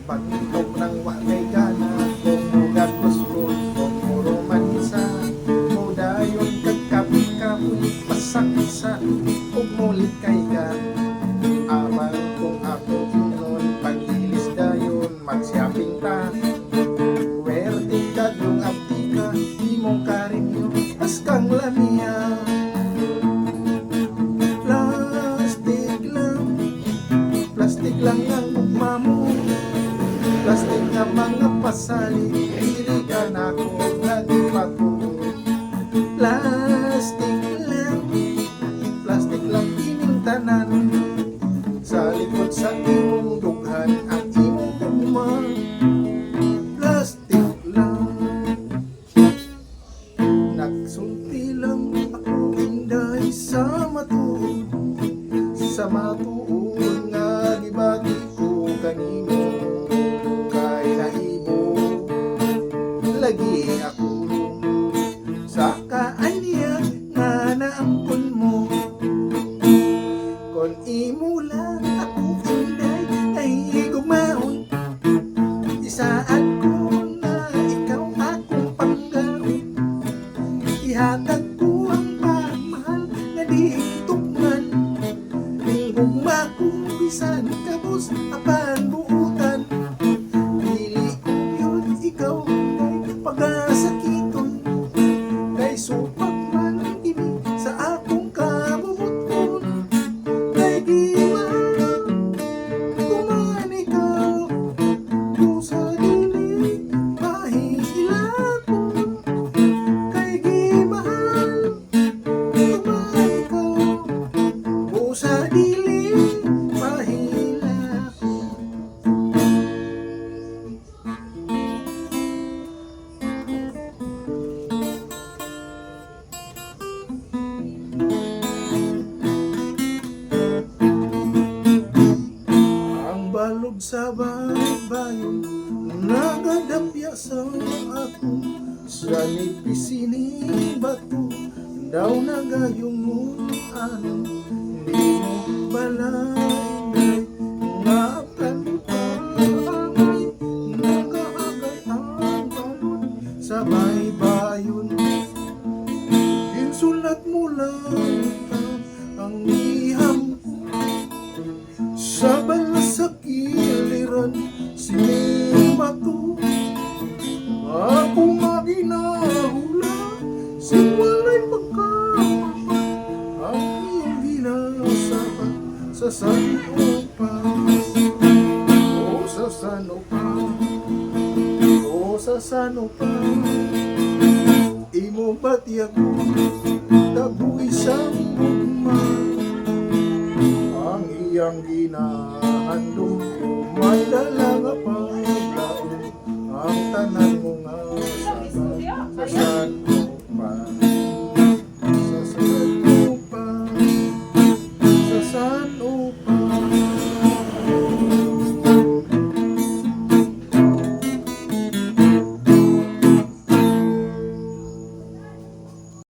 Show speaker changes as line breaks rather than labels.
Pagtok ng wakay gana, kung mugat kuskus, kung puro manisa, mudayon kagkapit-kapit, pasaksa, ug mulit kay ka. Aman kung ako nun, pag-ilis dayon, magsiyaping ta. Werte ka, yung abdi ka, di mong karinyo, as kang lamia. Plastik lang ang mukha mo, plastik na mga pasali, irigan ako lagi patuloy. Plastik lang ining tanan, sa likod sa imong dughan ang imong gugma. Plastik lang, nagsulti lang ako inday sa matuod, sa matuod nga gibati ko kanino. Kay naibo lagi ako sa kaanya nga naangkon mo. Kon imo lang ako inday ay gugmaon, isaan ko na ikaw akong panggaon. Ihatag ko ang pagmahal na di tukman, ning gugma kong bisan kabus apan buutan. Dili ko yun ikaw ay pag-asakiton, kay supag man kini sa akong kabubuton. Kay di man kuman ikaw, kung sa dili mahilakon. Kay di mahal kuman ikaw, kung sa dili mahilakon. Ang balog sa baybayon, nagadapya sa ako, sa nipisining bato, daw nagayungon ano. Di mo balainay, nga kanipangay, nagahagay ang balon sa baybayon. Insulat mo lang ang iham ko, sa balas sa kiliran, sining bato. Ako nga ginahula, simulay pagkapapat, ang iyong ginasapan sa sanupas. O sa sanupas, o sa sanupas, imo bati ako, tabuy sa mugma. Ang iyang ginahandog, may dalaga paglaon, ang tanan mo nga sa sanupas. Sa sanupas, sa sanupas.